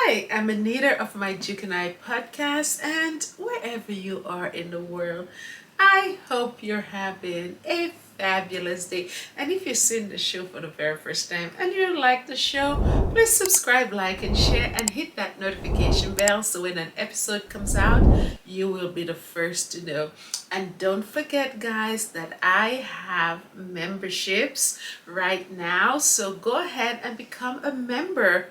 Hi, I'm Anita of my Duke and I podcast, and wherever you are in the world, I hope you're having a fabulous day. And if you're seeing the show for the very first time and you like the show, please subscribe, like, and share, and hit that notification bell so when an episode comes out, you will be the first to know. And don't forget, guys, that I have memberships right now, so go ahead and become a member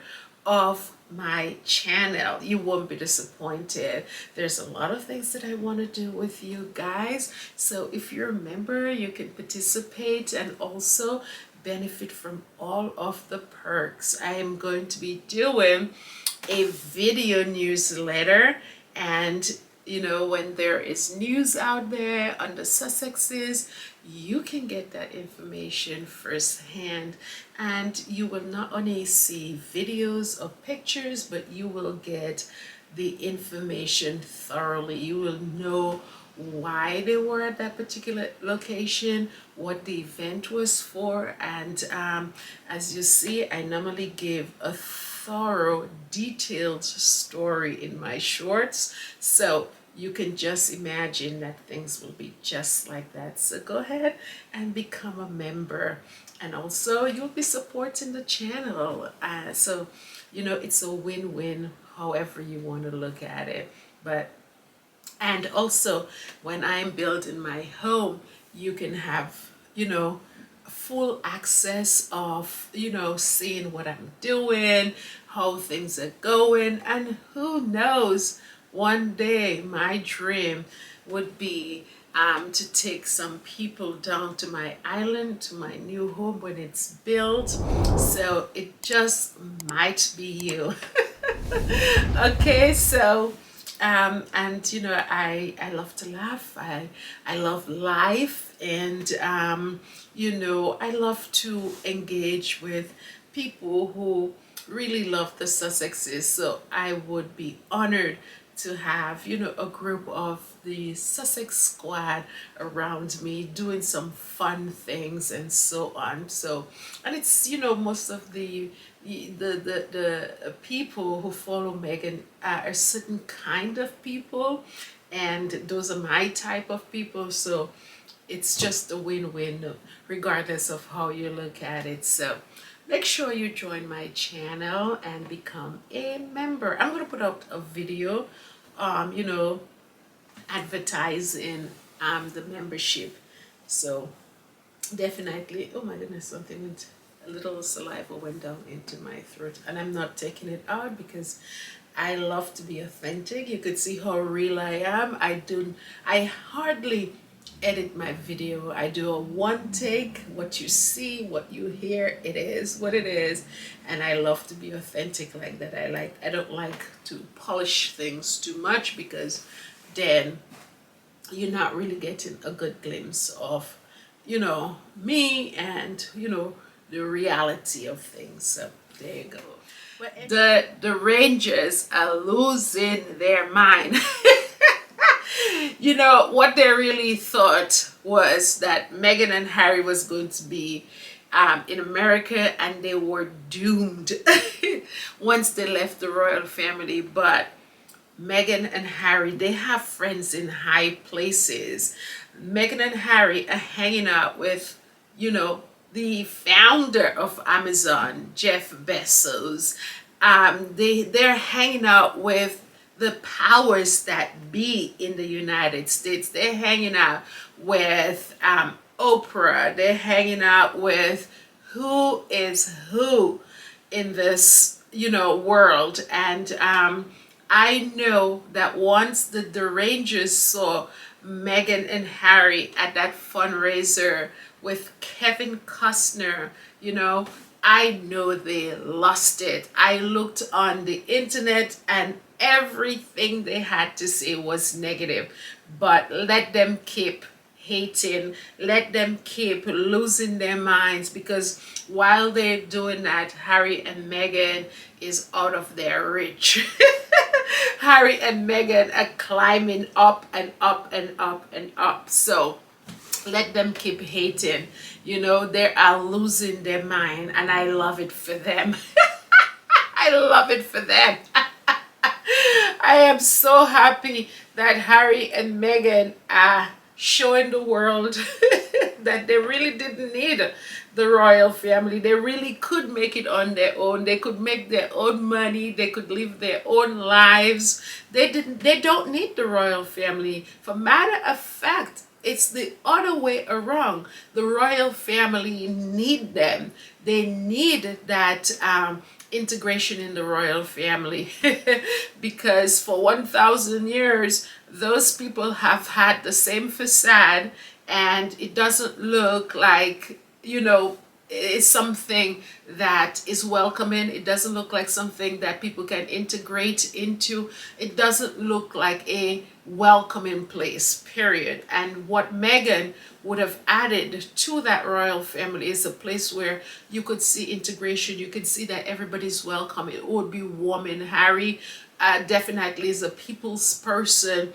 of my channel. You won't be disappointed. There's a lot of things that I want to do with you guys, so if you're a member, you can participate and also benefit from all of the perks. I am going to be doing a video newsletter, and when there is news out there on the Sussexes, you can get that information firsthand, and you will not only see videos or pictures, but you will get the information thoroughly. You will know why they were at that particular location, what the event was for, and as you see, I normally give a thorough, detailed story in my shorts, so you can just imagine that things will be just like that. So go ahead and become a member, and also you'll be supporting the channel. So it's a win-win however you want to look at it. And also, when I'm building my home, you can have full access of seeing what I'm doing, how things are going, and who knows, one day my dream would be to take some people down to my island, to my new home when it's built. So it just might be you. Okay, so and I love to laugh. I love life, and I love to engage with people who really love the Sussexes. So I would be honored to have a group of the Sussex squad around me doing some fun things and so on. So, and it's most of the people who follow Meghan are a certain kind of people, and those are my type of people. So it's just a win-win regardless of how you look at it. So make sure you join my channel and become a member. I'm going to put out a video advertising the membership. So definitely, oh my goodness, something went, a little saliva went down into my throat, and I'm not taking it out because I love to be authentic. You could see how real I am. I hardly edit my video. I do a one take. What you see, what you hear, it is what it is, and I love to be authentic like that. I don't like to polish things too much, because then you're not really getting a good glimpse of me and the reality of things. So there you go. The derangers are losing their mind. What they really thought was that Meghan and Harry was going to be in America, and they were doomed once they left the royal family. But Meghan and Harry, they have friends in high places. Meghan and Harry are hanging out with, the founder of Amazon, Jeff Bezos. They're hanging out with the powers that be in the United States. They're hanging out with Oprah. They're hanging out with who is who in this world. And I know that once the derangers saw Meghan and Harry at that fundraiser with Kevin Costner, I know they lost it. I looked on the internet and everything they had to say was negative. But let them keep hating, let them keep losing their minds, because while they're doing that, Harry and Meghan is out of their reach. Harry and Meghan are climbing up and up and up and up. So let them keep hating. They are losing their mind, and I love it for them. I love it for them. I am so happy that Harry and Meghan are showing the world that they really didn't need the royal family. They really could make it on their own. They could make their own money. They could live their own lives. They don't need the royal family. For matter of fact, it's the other way around. The royal family need them. They need that integration in the royal family because for 1,000 years those people have had the same facade, and it doesn't look like, it's something that is welcoming. It doesn't look like something that people can integrate into. It doesn't look like a welcoming place, period. And what Meghan would have added to that royal family is a place where you could see integration. You could see that everybody's welcome. It would be warm. And Harry definitely is a people's person,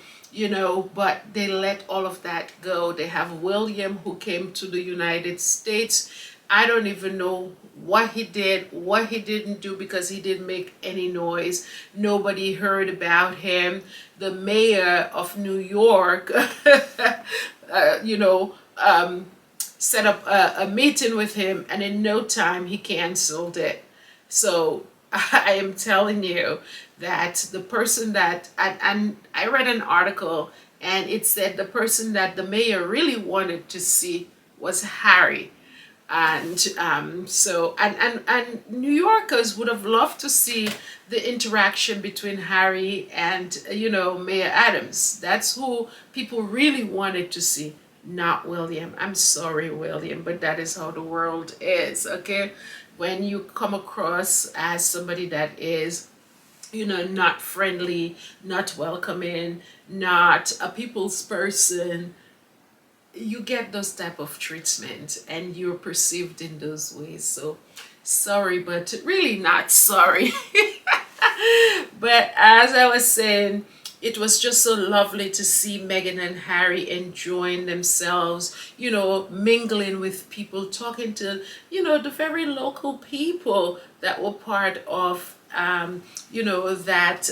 but they let all of that go. They have William, who came to the United States. I don't even know what he did, what he didn't do, because he didn't make any noise. Nobody heard about him. The mayor of New York, set up a meeting with him, and in no time he canceled it. So I am telling you that the person that, and I read an article, and it said the person that the mayor really wanted to see was Harry. And and New Yorkers would have loved to see the interaction between Harry and Mayor Adams. That's who people really wanted to see, not William. I'm sorry, William, but that is how the world is. Okay, when you come across as somebody that is not friendly, not welcoming, not a people's person, you get those type of treatment and you're perceived in those ways. So sorry, but really not sorry. But as I was saying, it was just so lovely to see Meghan and Harry enjoying themselves, mingling with people, talking to, the very local people that were part of that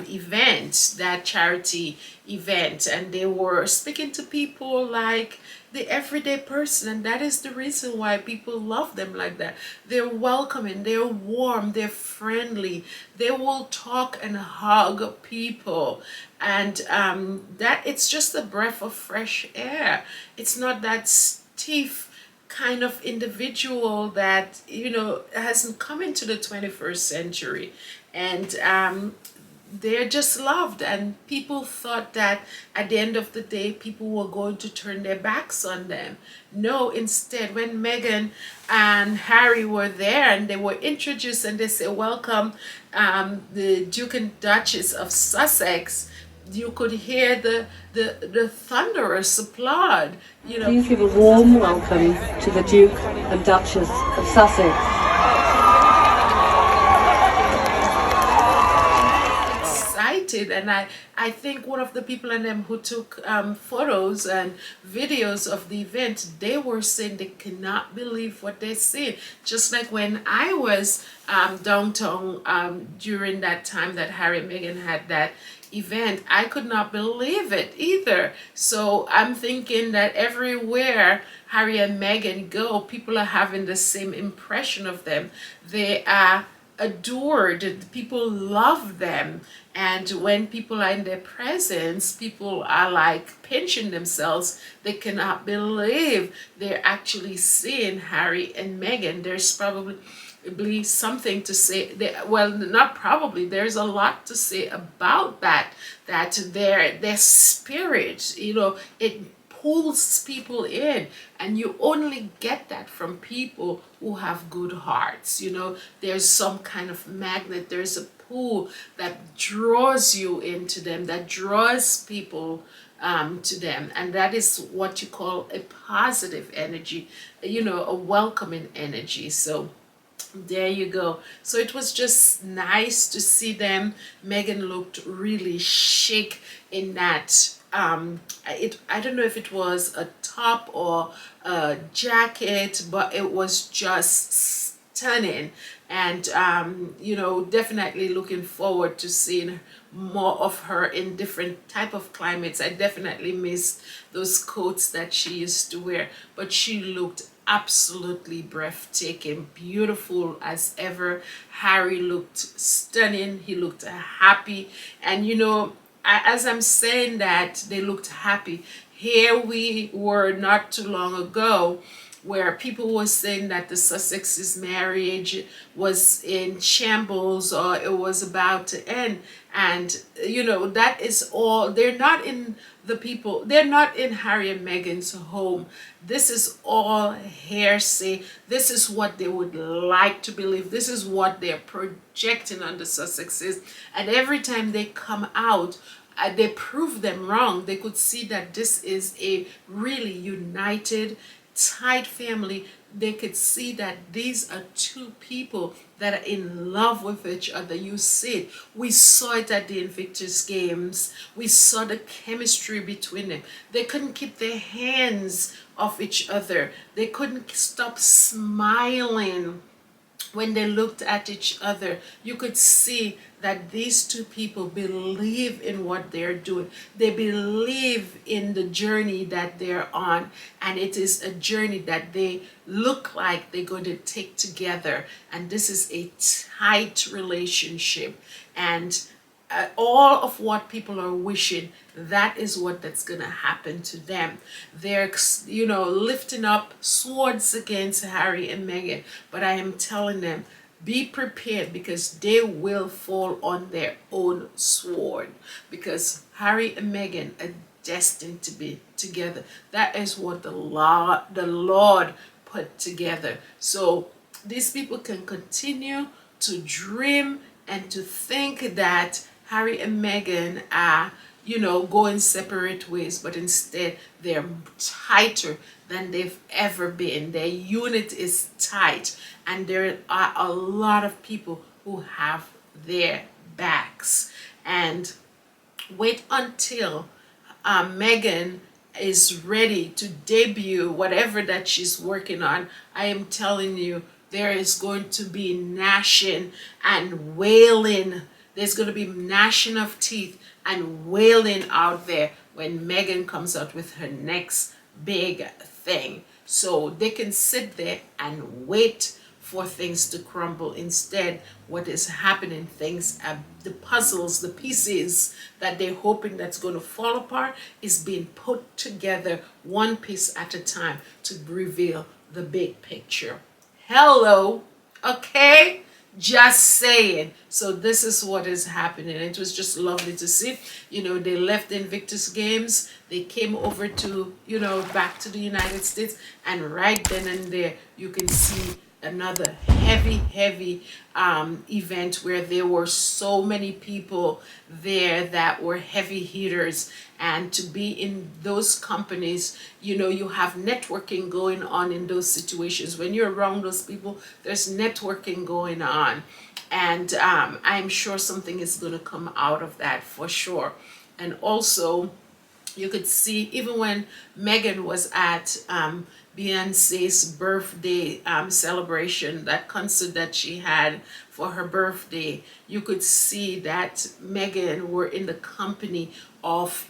event, that charity event, and they were speaking to people like the everyday person, and that is the reason why people love them like that. They're welcoming, they're warm, they're friendly, they will talk and hug people, and that it's just a breath of fresh air. It's not that stiff kind of individual that hasn't come into the 21st century, and they're just loved, and people thought that at the end of the day people were going to turn their backs on them. No, instead, when Meghan and Harry were there and they were introduced and they said welcome, the Duke and Duchess of Sussex, you could hear the thunderous applaud. Please give a warm welcome to the Duke and Duchess of Sussex. Excited, and I think one of the people in them who took photos and videos of the event, they were saying they cannot believe what they see. Just like when I was downtown during that time that Harry and Meghan had that event, I could not believe it either. So I'm thinking that everywhere Harry and Meghan go, people are having the same impression of them. They are adored, people love them, and when people are in their presence, people are like pinching themselves. They cannot believe they're actually seeing Harry and Meghan. There's probably something to say. Well, not probably, there's a lot to say about that their spirit, it pulls people in, and you only get that from people who have good hearts. There's some kind of magnet, there's a pull that draws you into them, that draws people to them, and that is what you call a positive energy, a welcoming energy. So there you go. So it was just nice to see them. Meghan looked really chic in that I don't know if it was a top or a jacket, but it was just stunning. and definitely looking forward to seeing more of her in different type of climates. I definitely miss those coats that she used to wear, but she looked absolutely breathtaking, beautiful as ever. Harry looked stunning, he looked happy, and as I'm saying that they looked happy, here we were not too long ago where people were saying that the Sussex's marriage was in shambles or it was about to end. And that is all. They're not in Harry and Meghan's home. This is all hearsay. This is what they would like to believe. This is what they're projecting on the Sussexes. And every time they come out, they prove them wrong. They could see that this is a really united, tight family. They could see that these are two people that are in love with each other. You see it. We saw it at the Invictus Games. We saw the chemistry between them. They couldn't keep their hands off each other. They couldn't stop smiling when they looked at each other. You could see that these two people believe in what they're doing. They believe in the journey that they're on, and it is a journey that they look like they're going to take together. And this is a tight relationship, and all of what people are wishing, that is what that's going to happen to them. They're lifting up swords against Harry and Meghan, but I am telling them, be prepared, because they will fall on their own sword, because Harry and Meghan are destined to be together. That is what the Lord put together. So these people can continue to dream and to think that Harry and Meghan are, going separate ways, but instead they're tighter than they've ever been. Their unit is tight, and there are a lot of people who have their backs. And wait until Meghan is ready to debut whatever that she's working on. I am telling you, there is going to be gnashing and wailing. There's going to be gnashing of teeth and wailing out there when Meghan comes out with her next big thing. So they can sit there and wait for things to crumble. Instead, what is happening, things are, the puzzles, the pieces that they're hoping that's going to fall apart is being put together one piece at a time to reveal the big picture. Hello, okay? Just saying. So this is what is happening. It was just lovely to see. They left the Invictus Games. They came over to, back to the United States. And right then and there, you can see another heavy event where there were so many people there that were heavy hitters. And to be in those companies, you have networking going on in those situations. When you're around those people, there's networking going on. And I'm sure something is going to come out of that for sure. And also, you could see even when Meghan was at Beyonce's birthday celebration, that concert that she had for her birthday, you could see that Meghan were in the company of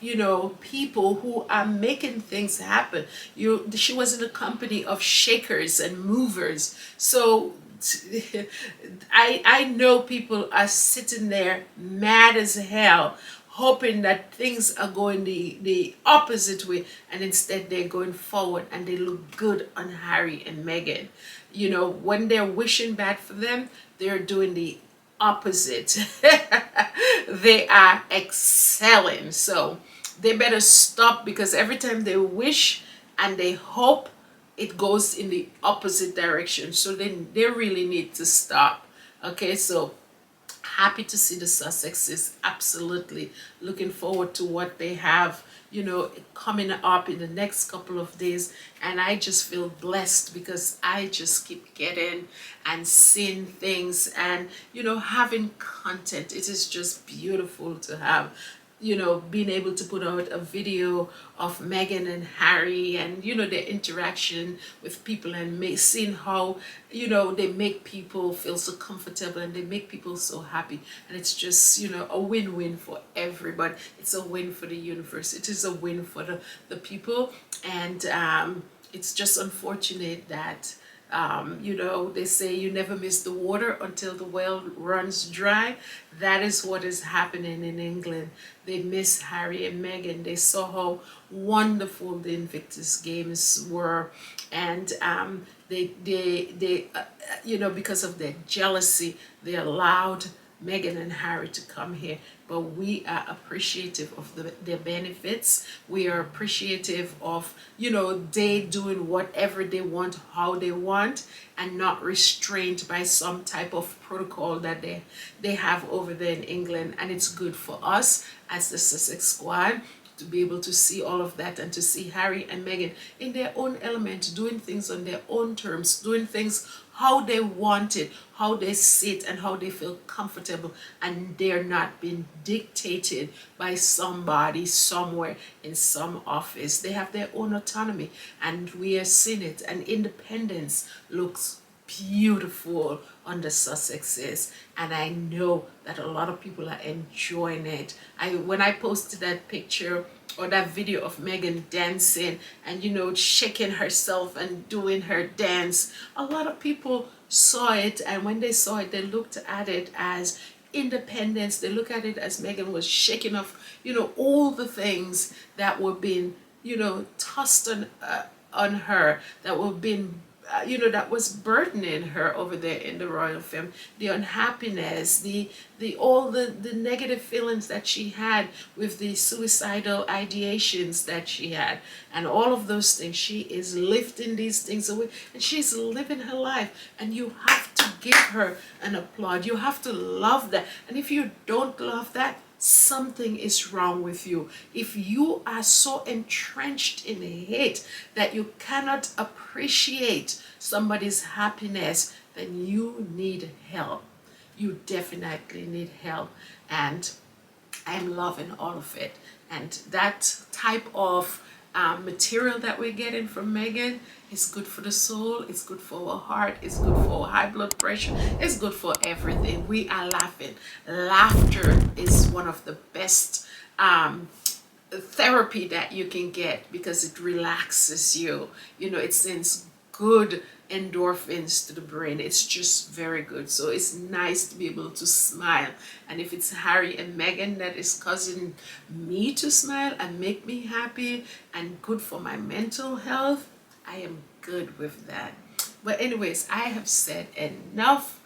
people who are making things happen. She was in the company of shakers and movers. So I know people are sitting there mad as hell, hoping that things are going the opposite way, and instead they're going forward and they look good on Harry and Meghan. When they're wishing bad for them, they're doing the opposite. They are excelling. So they better stop, because every time they wish and they hope, it goes in the opposite direction. So they really need to stop. Okay, so happy to see the Sussexes. Absolutely looking forward to what they have coming up in the next couple of days. And I just feel blessed, because I just keep getting and seeing things and having content. It is just beautiful to have being able to put out a video of Meghan and Harry, and their interaction with people, and seeing how they make people feel so comfortable and they make people so happy, and it's just a win-win for everybody. It's a win for the universe. It is a win for the people, and it's just unfortunate that they say you never miss the water until the well runs dry. That is what is happening in England. They miss Harry and Meghan. They saw how wonderful the Invictus Games were, and because of their jealousy, they allowed Meghan and Harry to come here. But we are appreciative of their benefits. We are appreciative of they doing whatever they want, how they want, and not restrained by some type of protocol that they have over there in England. And it's good for us as the Sussex Squad to be able to see all of that, and to see Harry and Meghan in their own element, doing things on their own terms, doing things how they want it, how they sit and how they feel comfortable, and they're not being dictated by somebody somewhere in some office. They have their own autonomy, and we are seeing it, and independence looks beautiful on the Sussexes, and I know that a lot of people are enjoying it. When I posted that picture or that video of Meghan dancing and shaking herself and doing her dance, a lot of people saw it, and when they saw it, they looked at it as independence. They look at it as Meghan was shaking off all the things that were being tossed on her, that were being that was burdening her over there in the royal family, the unhappiness, the all the negative feelings that she had with the suicidal ideations that she had, and all of those things. She is lifting these things away, and she's living her life, and you have to give her an applaud. You have to love that, and if you don't love that, something is wrong with you. If you are so entrenched in hate that you cannot appreciate somebody's happiness, then you need help. You definitely need help, and I'm loving all of it. And that type of material that we're getting from Meghan is good for the soul, it's good for our heart, it's good for high blood pressure, it's good for everything. We are laughing. Laughter is one of the best therapy that you can get, because it relaxes you. It sends good endorphins to the brain. It's just very good. So it's nice to be able to smile, and if it's Harry and Meghan that is causing me to smile and make me happy and good for my mental health, I am good with that. But anyways, I have said enough.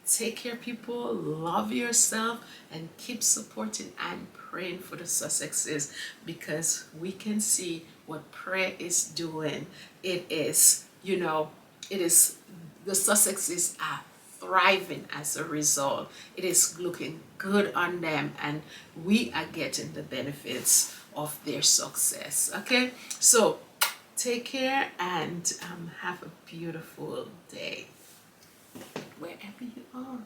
Take care, people. Love yourself, and keep supporting and praying for the Sussexes, because we can see what prayer is doing. It is, it is, the Sussexes are thriving as a result. It is looking good on them, and we are getting the benefits of their success. Okay, so take care, and have a beautiful day wherever you are.